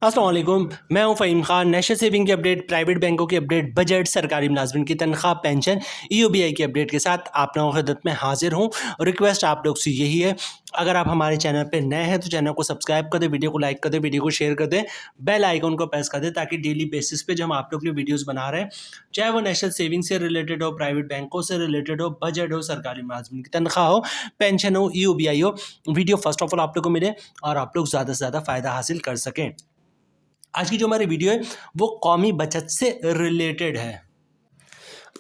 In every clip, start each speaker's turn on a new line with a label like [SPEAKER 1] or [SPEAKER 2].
[SPEAKER 1] अस्सलाम वालेकुम, मैं हूं फ़हीम खान। नेशनल सेविंग की अपडेट, प्राइवेट बैंकों की अपडेट, बजट, सरकारी मुलाजमिन की तनख्वाह, पेंशन, ईओबीआई की अपडेट के साथ आप लोगों की खिदमत में हाजिर हूं। रिक्वेस्ट आप लोग से यही है, अगर आप हमारे चैनल पे नए हैं तो चैनल को सब्सक्राइब कर दें, वीडियो को लाइक कर दें, वीडियो को शेयर कर दें, बेल आइकन को प्रेस कर दें ताकि डेली बेसिस पे जो हम आप लोग के लिए वीडियोज़ बना रहे हैं, चाहे वो नेशनल सेविंग से रिलेटेड हो, प्राइवेट बैंकों से रिलेटेड हो, बजट हो, सरकारी मुलाजमिन की तनख्वाह हो, पेंशन हो, ईओबीआई हो, वीडियो फर्स्ट ऑफ ऑल आप लोग को मिले और आप लोग ज़्यादा से ज़्यादा फ़ायदा हासिल कर सकें। आज की जो हमारी वीडियो है वो कौमी बचत से रिलेटेड है।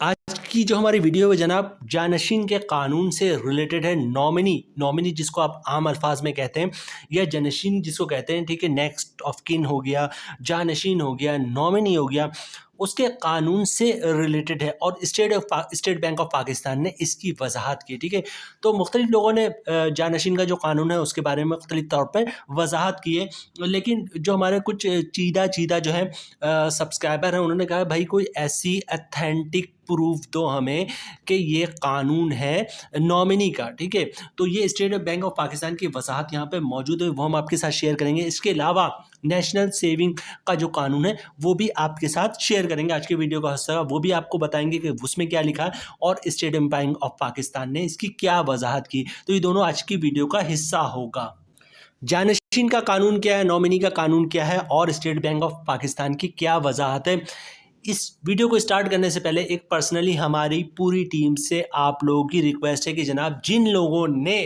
[SPEAKER 1] आज की जो हमारी वीडियो है जनाब जानशीन के कानून से रिलेटेड है। नॉमिनी जिसको आप आम अल्फाज में कहते हैं या जानशीन जिसको कहते हैं, ठीक है। नेक्स्ट ऑफ किन हो गया, जानशीन हो गया, नॉमिनी हो गया, उसके कानून से रिलेटेड है और स्टेट बैंक ऑफ पाकिस्तान ने इसकी वजाहत की, ठीक है। तो मुख्तलिफ लोगों ने जानशीन का जो कानून है उसके बारे में मुख्तलिफ तौर पर वजाहत की है, लेकिन जो हमारे कुछ चीदा जो है सब्सक्राइबर हैं उन्होंने कहा भाई कोई ऐसी अथेंटिक प्रूफ दो हमें कि ये कानून है नॉमिनी का, ठीक है। तो ये स्टेट बैंक ऑफ पाकिस्तान की वजाहत यहाँ पे मौजूद है, वो हम आपके साथ शेयर करेंगे। इसके अलावा नेशनल सेविंग का जो कानून है वो भी आपके साथ शेयर करेंगे। आज के वीडियो का हिस्सा वो भी आपको बताएंगे कि उसमें क्या लिखा है और स्टेट बैंक ऑफ पाकिस्तान ने इसकी क्या वजाहत की। तो ये दोनों आज की वीडियो का हिस्सा होगा। जानशीन का कानून क्या है, नॉमिनी का कानून क्या है और स्टेट बैंक ऑफ पाकिस्तान की क्या वजाहत है। इस वीडियो को स्टार्ट करने से पहले एक पर्सनली हमारी पूरी टीम से आप लोगों की रिक्वेस्ट है कि जनाब जिन लोगों ने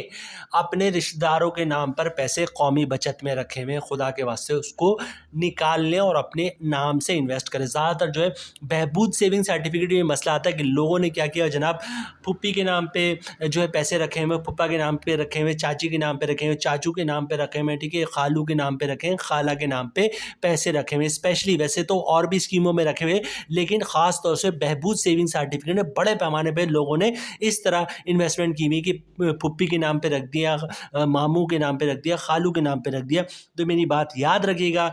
[SPEAKER 1] अपने रिश्तेदारों के नाम पर पैसे कौमी बचत में रखे हुए, खुदा के वास्ते उसको निकाल लें और अपने नाम से इन्वेस्ट करें। ज़्यादातर जो है बहबूद सेविंग सर्टिफिकेट में मसला आता है कि लोगों ने क्या किया जनाब, फुप्पी के नाम पे जो है पैसे रखे हुए, फुप्पा के नाम पे रखे हुए, चाची के नाम पे रखे हुए, चाचू के नाम पे रखे हुए, ठीक है, खालू के नाम पे रखे हैं, खाला के नाम पे पैसे रखे हुए। स्पेशली वैसे तो और भी स्कीमों में रखे हुए, लेकिन ख़ास तौर से बहबूद सेविंग सर्टिफिकेट में बड़े पैमाने पे लोगों ने इस तरह इन्वेस्टमेंट की हुई कि फुप्पी के नाम पे रख दिया, मामू के नाम पे रख दिया, खालू के नाम पे रख दिया। तो मेरी बात याद रखिएगा,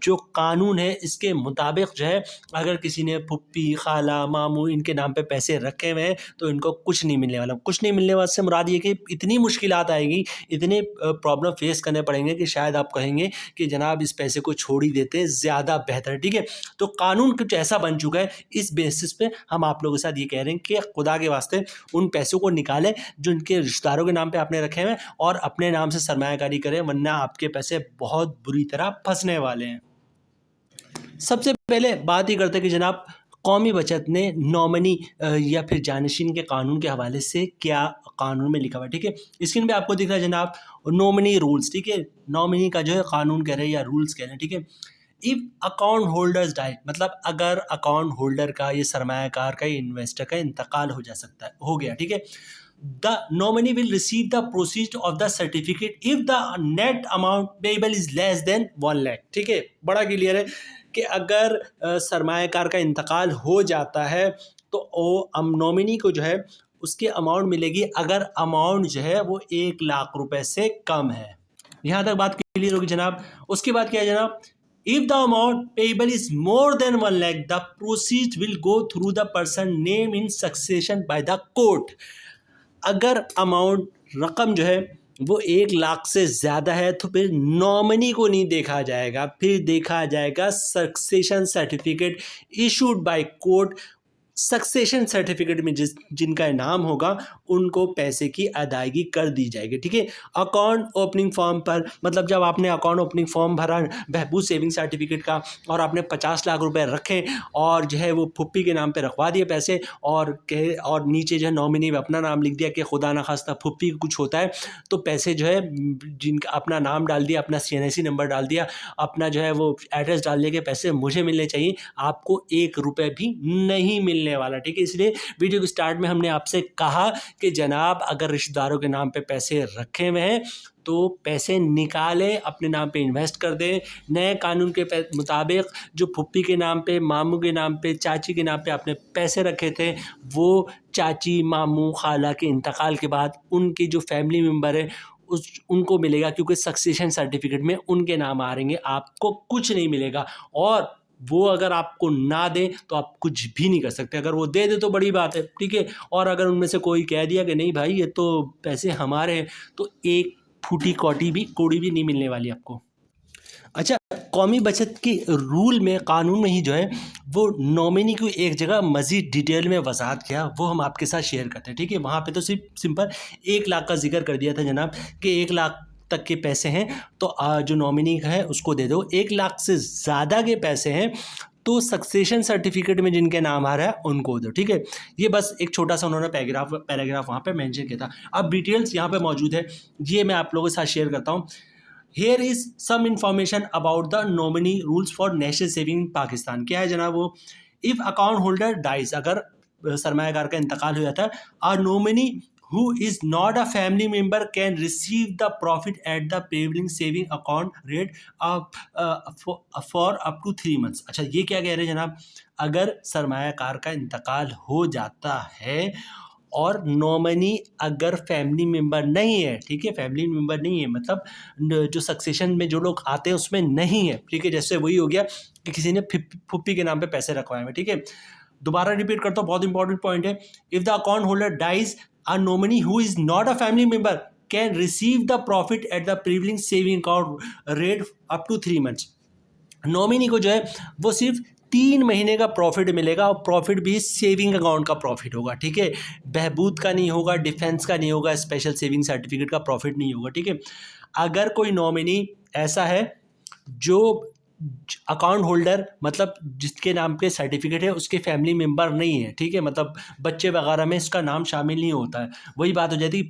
[SPEAKER 1] जो कानून है इसके मुताबिक जो है अगर किसी ने फुप्पी, खाला, मामू इनके नाम पे पैसे रखे हुए हैं तो इनको कुछ नहीं मिलने वाला। कुछ नहीं मिलने वाला से मुराद ये कि इतनी मुश्किलात आएगी, इतने प्रॉब्लम फेस करने पड़ेंगे कि शायद आप कहेंगे कि जनाब इस पैसे को छोड़ ही देते ज़्यादा बेहतर, ठीक है। तो कानून कुछ ऐसा बन चुका है, इस बेसिस पे हम आप लोगों के साथ ये कह रहे हैं कि खुदा के वास्ते उन पैसों को निकालें जो उनके रिश्तेदारों के नाम पे आपने रखे हैं और अपने नाम से सरमायाकारी करें, वरना आपके पैसे बहुत बुरी तरह फंसने वाले हैं। सबसे पहले बात ही करते हैं कि जनाब कौमी बचत ने नॉमिनी या फिर जानशीन के कानून के हवाले से क्या कानून में लिखा हुआ है, ठीक है। स्क्रीन पे आपको दिख रहा है जनाब नॉमिनी रूल्स, ठीक है। नॉमिनी का जो है कानून कह रहे हैं या रूल्स कह रहे हैं, ठीक है। इफ अकाउंट होल्डर्स डाइट, मतलब अगर अकाउंट होल्डर का, ये सरमायाकार का, ये इन्वेस्टर का इंतकाल हो जा सकता है, हो गया, ठीक है। The nominee will receive the proceed of the certificate if the net amount payable is less than 1 lakh, ठीक है। बड़ा क्लियर है कि अगर सरमायाकार का इंतकाल हो जाता है तो वो नॉमिनी को जो है उसकी अमाउंट मिलेगी अगर अमाउंट जो है वो 1 लाख रुपए से कम है। यहाँ तक बात क्लियर होगी जनाब। उसके बाद क्या है जनाब, if the amount payable is more than 1 lakh, the proceeds will go through the person named in succession by the court. अगर अमाउंट रकम जो है वो 1 लाख से ज़्यादा है तो फिर नॉमिनी को नहीं देखा जाएगा, फिर देखा जाएगा succession certificate issued by court. Succession certificate में जिनका नाम होगा उनको पैसे की अदायगी कर दी जाएगी, ठीक है। अकाउंट ओपनिंग फॉर्म पर, मतलब जब आपने अकाउंट ओपनिंग फॉर्म भरा बहबूद सेविंग सर्टिफिकेट का और आपने 50 लाख रुपए रखे और जो है वो फुप्पी के नाम पे रखवा दिए पैसे और नीचे जो है नॉमिनी में अपना नाम लिख दिया कि खुदा ना खास्ता फुप्पी कुछ होता है तो पैसे जो है जिनका अपना नाम डाल दिया, अपना CNIC नंबर डाल दिया, अपना जो है वो एड्रेस डाल दिया कि पैसे मुझे मिलने चाहिए, आपको 1 रुपये भी नहीं मिलने वाला, ठीक है। इसलिए वीडियो के स्टार्ट में हमने आपसे कहा कि जनाब अगर रिश्तेदारों के नाम पे पैसे रखे हुए हैं तो पैसे निकालें, अपने नाम पे इन्वेस्ट कर दें। नए कानून के मुताबिक जो फुप्पी के नाम पे, मामू के नाम पे, चाची के नाम पे आपने पैसे रखे थे, वो चाची, मामू, खाला के इंतकाल के बाद उनके जो फैमिली मेम्बर है उनको मिलेगा, क्योंकि सक्सेशन सर्टिफिकेट में उनके नाम आ रहेंगे, आपको कुछ नहीं मिलेगा। और वो अगर आपको ना दे तो आप कुछ भी नहीं कर सकते। अगर वो दे दे तो बड़ी बात है, ठीक है। और अगर उनमें से कोई कह दिया कि नहीं भाई ये तो पैसे हमारे हैं, तो एक फूटी कौड़ी भी नहीं मिलने वाली आपको। अच्छा, कौमी बचत के रूल में, कानून में ही जो है वो नॉमिनी को एक जगह मज़ीद डिटेल में वजाहत किया, वो हम आपके साथ शेयर करते हैं। ठीक है, वहाँ पे तो सिर्फ सिंपल 1 लाख का जिक्र कर दिया था जनाब कि 1 लाख तक के पैसे हैं तो जो नॉमिनी है उसको दे दो। 1 लाख से ज़्यादा के पैसे हैं तो सक्सेशन सर्टिफिकेट में जिनके नाम आ रहा है उनको दो। ठीक है, ये बस एक छोटा सा उन्होंने पैराग्राफ वहाँ पे मेंशन किया था। अब डिटेल्स यहाँ पे मौजूद है, ये मैं आप लोगों के साथ शेयर करता हूँ। Here is some information about the nominee rules for national saving Pakistan. क्या है जनाब वो, इफ़ अकाउंट होल्डर डाइज, अगर सरमायाकार का इंतकाल हो जाता है, आ nominee who is not a family member can receive the profit at the prevailing saving account rate for up to 3 months। अच्छा, ये क्या कह रहे हैं जनाब, अगर सरमायाकार का इंतकाल हो जाता है और नॉमिनी अगर फैमिली मेम्बर नहीं है, ठीक है, फैमिली मेम्बर नहीं है मतलब जो सक्सेशन में जो लोग आते हैं उसमें नहीं है, ठीक है, जैसे वही हो गया कि किसी ने फुप्पी के नाम पे पैसे रखवाए हैं। ठीक है, दोबारा रिपीट करता हूँ, बहुत इंपॉर्टेंट पॉइंट है। If the account holder dies, a nominee who is not a family member can receive the profit at the prevailing saving account rate up to 3 months। Nominee को जो है वो सिर्फ 3 महीने का प्रॉफिट मिलेगा और प्रॉफिट भी सेविंग अकाउंट का प्रॉफिट होगा। ठीक है, बहबूद का नहीं होगा, डिफेंस का नहीं होगा, स्पेशल सेविंग सर्टिफिकेट का प्रॉफिट नहीं होगा। ठीक है, अगर कोई नॉमिनी ऐसा है जो अकाउंट होल्डर मतलब जिसके नाम पे सर्टिफिकेट है उसके फैमिली मेम्बर नहीं है, ठीक है, मतलब बच्चे वगैरह में इसका नाम शामिल नहीं होता है, वही बात हो जाती है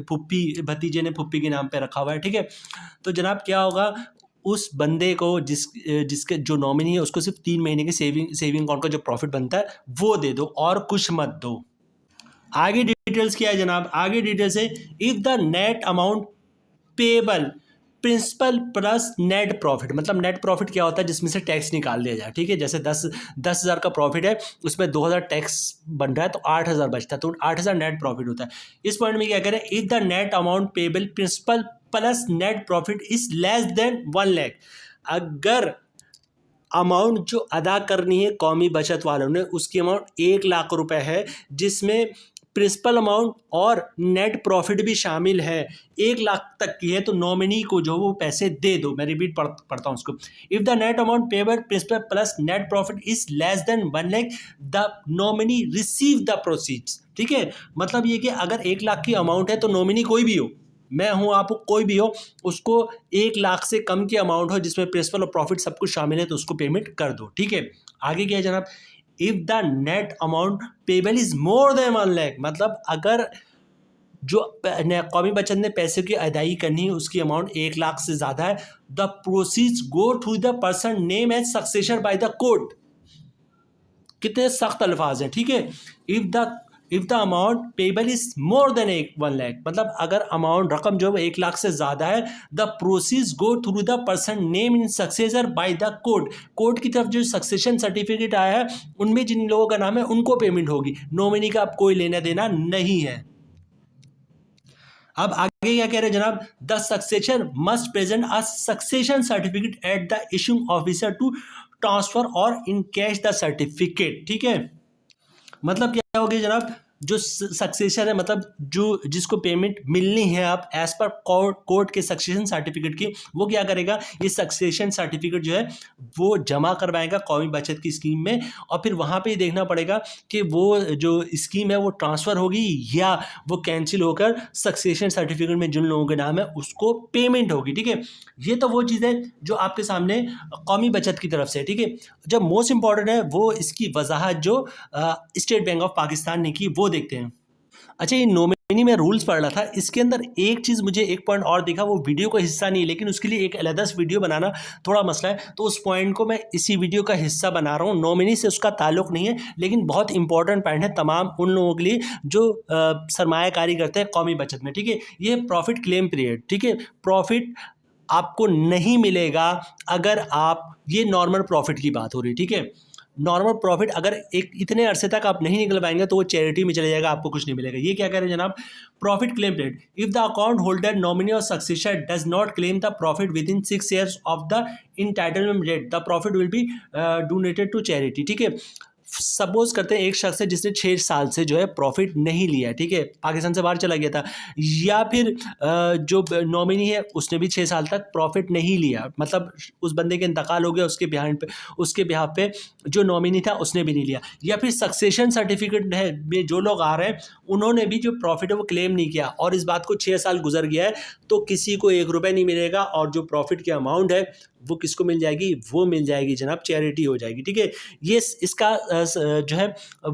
[SPEAKER 1] फुप्पी भतीजे ने फुप्पी के नाम पे रखा हुआ है। ठीक है, तो जनाब क्या होगा, उस बंदे को जिसके जो नॉमिनी है उसको सिर्फ 3 महीने के सेविंग अकाउंट का जो प्रॉफिट बनता है वो दे दो और कुछ मत दो। आगे डिटेल्स क्या है जनाब, आगे डिटेल्स है, if the net amount payable principal plus net profit, मतलब नेट प्रॉफिट क्या होता है जिसमें से टैक्स निकाल दिया जाए। ठीक है, जैसे 10,000 का प्रॉफिट है, उसमें 2,000 टैक्स बन रहा है तो 8,000 बचता है, तो 8,000 नेट प्रॉफिट होता है। इस पॉइंट में क्या करें, if the net amount payable principal plus net profit is less than 1 lakh, अगर अमाउंट जो अदा करनी है कौमी बचत वालों ने उसकी अमाउंट 1 लाख रुपए है, जिसमें प्रिंसिपल अमाउंट और नेट प्रॉफिट भी शामिल है, 1 लाख तक की है, तो नॉमिनी को जो वो पैसे दे दो। मैं रिपीट पढ़ता हूँ उसको, if the net amount payable principal plus net profit is less than 1 lakh the nominee receive the proceeds. ठीक है, मतलब ये कि अगर 1 लाख की अमाउंट है तो नॉमिनी कोई भी हो, मैं हूँ, आप कोई भी हो, उसको 1 लाख से कम की अमाउंट हो जिसमें प्रिंसिपल और प्रॉफिट सब कुछ शामिल है तो उसको पेमेंट कर दो। ठीक है, आगे क्या है जनाब, if the net amount payable is more than 1 lakh, मतलब अगर जो कौमी बचत ने पैसे की अदायगी करनी है उसकी अमाउंट 1 लाख से ज़्यादा है, the proceeds go to the person name as successor by the court. कितने सख्त अल्फाज हैं। ठीक है, if the amount payable is more than 1 lakh, मतलब अगर अमाउंट रकम जो है 1 लाख से ज़्यादा है, the process go through the person name in successor by the court, court की तरफ जो सक्सेशन सर्टिफिकेट आया है उनमें जिन लोगों का नाम है उनको पेमेंट होगी, नॉमिनी का अब कोई लेना देना नहीं है। अब आगे क्या कह रहे हैं जनाब, the succession must present a succession certificate at the issuing officer to transfer or in cash the certificate. ठीक है, मतलब क्या हो गया जनाब, जो सक्सेशन है मतलब जो जिसको पेमेंट मिलनी है आप एज पर कोर्ट के सक्सेशन सर्टिफिकेट की, वो क्या करेगा, ये सक्सेशन सर्टिफिकेट जो है वो जमा करवाएगा कौमी बचत की स्कीम में, और फिर वहाँ पे देखना पड़ेगा कि वो जो स्कीम है वो ट्रांसफ़र होगी या वो कैंसिल होकर सक्सेशन सर्टिफिकेट में जिन लोगों के नाम है उसको पेमेंट होगी। ठीक है, ये तो वो चीज़ है जो आपके सामने कौमी बचत की तरफ से। ठीक है, जब मोस्ट इंपॉर्टेंट है वो इसकी वजाहत जो स्टेट बैंक ऑफ पाकिस्तान ने की वो देखते हैं। अच्छा, ये नॉमिनी में रूल्स पढ़ रहा था, इसके अंदर एक चीज़ मुझे एक पॉइंट और दिखा, वो वीडियो का हिस्सा नहीं है लेकिन उसके लिए एक अलग वीडियो बनाना थोड़ा मसला है, तो उस पॉइंट को मैं इसी वीडियो का हिस्सा बना रहा हूँ। नॉमिनी से उसका ताल्लुक नहीं है लेकिन बहुत इंपॉर्टेंट पॉइंट है तमाम उन लोगों के लिए जो सरमायाकारी करते हैं कौमी बचत में। ठीक है, ये प्रॉफिट क्लेम पीरियड, ठीक है, प्रॉफिट आपको नहीं मिलेगा अगर आप, ये नॉर्मल प्रॉफिट की बात हो रही है। ठीक है, नॉर्मल प्रॉफिट अगर एक इतने अरसे तक आप नहीं निकल पाएंगे तो वो चैरिटी में चले जाएगा, आपको कुछ नहीं मिलेगा। ये क्या कह रहे हैं जनाब, profit claim period, if the account holder nominee और successor does not claim the profit within 6 years of the entitlement date the profit will be donated to charity. ठीक है, सपोज करते हैं एक शख्स है जिसने 6 साल से जो है प्रॉफिट नहीं लिया है, ठीक है, पाकिस्तान से बाहर चला गया था, या फिर जो नॉमिनी है उसने भी 6 साल तक प्रॉफिट नहीं लिया, मतलब उस बंदे के इंतकाल हो गया, उसके बिहाफ पे जो नॉमिनी था उसने भी नहीं लिया, या फिर सक्सेशन सर्टिफिकेट है में जो लोग आ रहे हैं उन्होंने भी जो प्रॉफिट है वो क्लेम नहीं किया और इस बात को 6 साल गुजर गया है, तो किसी को 1 रुपये नहीं मिलेगा और जो प्रॉफिट की अमाउंट है वो किसको मिल जाएगी, वो मिल जाएगी जनाब, चैरिटी हो जाएगी, ठीक है। ये इसका जो है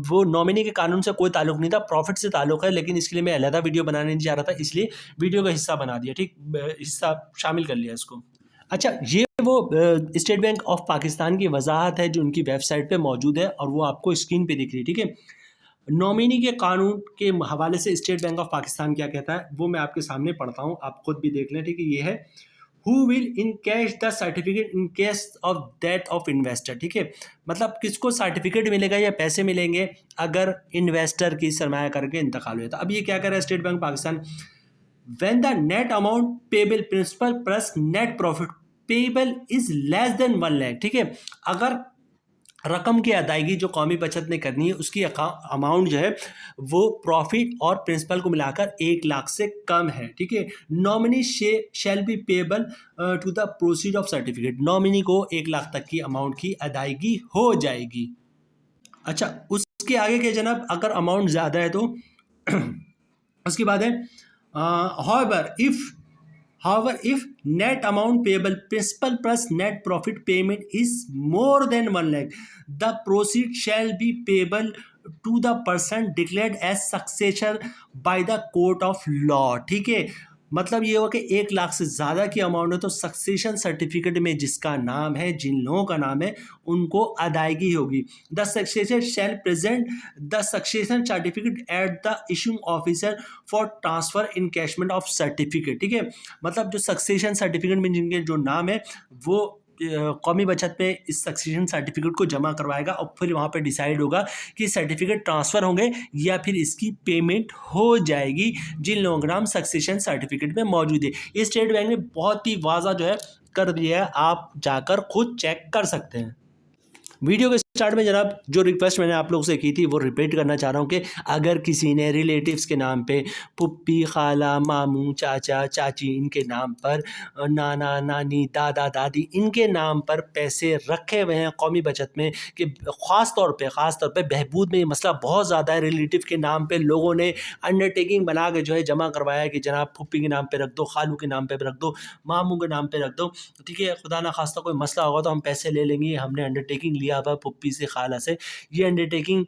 [SPEAKER 1] वो नॉमिनी के कानून से कोई ताल्लुक नहीं था, प्रॉफिट से ताल्लुक है, लेकिन इसके लिए मैं अलहदा वीडियो बनाने नहीं जा रहा था, इसलिए वीडियो का हिस्सा बना दिया, ठीक, हिस्सा शामिल कर लिया इसको। अच्छा, ये वो स्टेट बैंक ऑफ पाकिस्तान की वजाहत है जो उनकी वेबसाइट पे मौजूद है और वो आपको स्क्रीन पे दिख रही है, ठीक है। नॉमिनी के कानून के हवाले से स्टेट बैंक ऑफ पाकिस्तान क्या कहता है वो मैं आपके सामने पढ़ता हूँ, आप खुद भी देख लें, ठीक है। ये है who will encash the certificate in case of death of investor, ठीक है, मतलब किसको सर्टिफिकेट मिलेगा या पैसे मिलेंगे अगर इन्वेस्टर की सरमाया करके इंतकाल हुआ। तो अब ये क्या कर रहा है state bank Pakistan, when the net amount payable principal plus net profit payable is less than 1 lakh, ठीक है, अगर रकम की अदायगी जो कौमी बचत ने करनी है उसकी अमाउंट जो है वो प्रॉफिट और प्रिंसिपल को मिलाकर 1 लाख से कम है, ठीक है। Nominee shall be payable to the proceed of certificate, nominee को 1 लाख तक की अमाउंट की अदायगी हो जाएगी। अच्छा, उसके आगे के जनाब अगर अमाउंट ज़्यादा है तो उसके बाद है however if net amount payable principal plus net profit payment is more than 1 lakh, the proceed shall be payable to the person declared as successor by the court of law, ठीक है। मतलब ये हो कि 1 लाख से ज़्यादा की अमाउंट है तो सक्सेशन सर्टिफिकेट में जिसका नाम है, जिन लोगों का नाम है, उनको अदायगी होगी। The successor shall present the succession certificate at the issuing officer for transfer encashment of certificate, ठीक है। मतलब जो सक्सेशन सर्टिफिकेट में जिनके जो नाम है वो कौमी बचत पे इस सक्सेशन सर्टिफिकेट को जमा करवाएगा और फिर वहाँ पे डिसाइड होगा कि सर्टिफिकेट ट्रांसफ़र होंगे या फिर इसकी पेमेंट हो जाएगी जिन लोगों का नाम सक्सेशन सर्टिफिकेट में मौजूद है। ये स्टेट बैंक ने बहुत ही वाज़ा जो है कर दिया है, आप जाकर खुद चेक कर सकते हैं। वीडियो के स्टार्ट में जनाब जो रिक्वेस्ट मैंने आप लोगों से की थी वो रिपीट करना चाह रहा हूँ कि अगर किसी ने रिलेटिव्स के नाम पे पुप्पी, खाला, मामू, चाचा, चाची, इनके नाम पर, नाना, नानी, दादा, दादी, इनके नाम पर पैसे रखे हुए हैं कौमी बचत में कि ख़ास तौर पे बहबूद में ये मसला बहुत ज़्यादा है, रिलेटिव के नाम पे लोगों ने अंडरटेकिंग बना के जो है जमा करवाया कि जनाब पुप्पी के नाम पे रख दो, खालू के नाम पे रख दो, मामू के नाम पे रख दो, ठीक है, खुदा ना खास्ता कोई मसला होगा तो हम पैसे ले लेंगे, हमने अंडरटेकिंग लिया हुआ पुप्पी से, खाला से, ये अंडरटेकिंग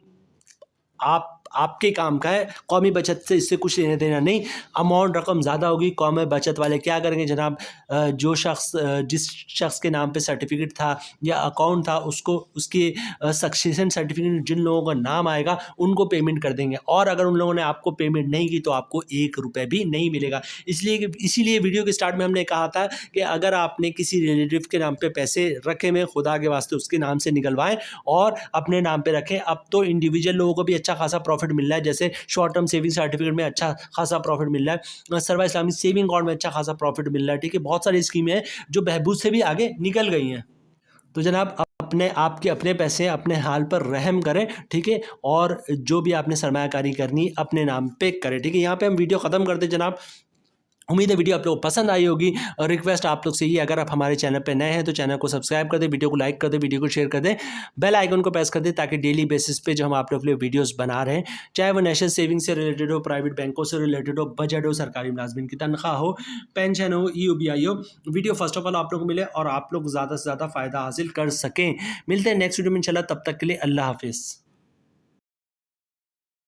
[SPEAKER 1] आपके काम का है, कौमी बचत से इससे कुछ लेना देना नहीं। अमाउंट रकम ज़्यादा होगी, कौमी बचत वाले क्या करेंगे जनाब, जो शख्स जिस शख्स के नाम पे सर्टिफिकेट था या अकाउंट था उसको उसके सक्सेशन सर्टिफिकेट जिन लोगों का नाम आएगा उनको पेमेंट कर देंगे, और अगर उन लोगों ने आपको पेमेंट नहीं की तो आपको 1 रुपये भी नहीं मिलेगा। इसीलिए वीडियो के स्टार्ट में हमने कहा था कि अगर आपने किसी रिलेटिव के नाम पे पैसे रखे में, खुदा के वास्ते उसके नाम से निकलवाएं और अपने नाम पे रखें। अब तो इंडिविजुअल लोगों को भी अच्छा खासा प्रॉफिट मिल रहा है, जैसे शॉर्ट टर्म सेविंग सर्टिफिकेट में अच्छा खासा प्रॉफिट मिल रहा है, सर्वा इस्लामिक सेविंग अकाउंट में अच्छा खासा प्रॉफिट मिल रहा है, ठीक है। बहुत सारी स्कीमें हैं जो बहबूद से भी आगे निकल गई हैं। तो जनाब आपके अपने पैसे अपने हाल पर रहम करें, ठीक है, और जो भी आपने सरमायाकारी करनी अपने नाम पे करें, ठीक है। यहाँ पे हम वीडियो ख़त्म करते जनाब। उम्मीद है वीडियो आप लोगों को पसंद आई होगी, और रिक्वेस्ट आप लोग से ही, अगर आप हमारे चैनल पे नए हैं तो चैनल को सब्सक्राइब कर दें, वीडियो को लाइक कर दें, वीडियो को शेयर कर दें, बेल आइकन को प्रेस कर दें ताकि डेली बेसिस पे जो हम आप लोग के लिए वीडियोस बना रहे हैं, चाहे वो नेशनल सेविंग से रिलेटेड हो, प्राइवेट बैंकों से रिलेटेड हो, बजट हो, सरकारी मुलाजमिन की तनख्वाह हो, पेंशन हो, EOBI हो, वीडियो फर्स्ट ऑफ ऑल आप लोग को मिले और आप लोग ज़्यादा से ज़्यादा फ़ायदा हासिल कर सकें। मिलते हैं नेक्स्ट वीडियो में इंशाल्लाह, तब तक के लिए अल्लाह हाफिज़।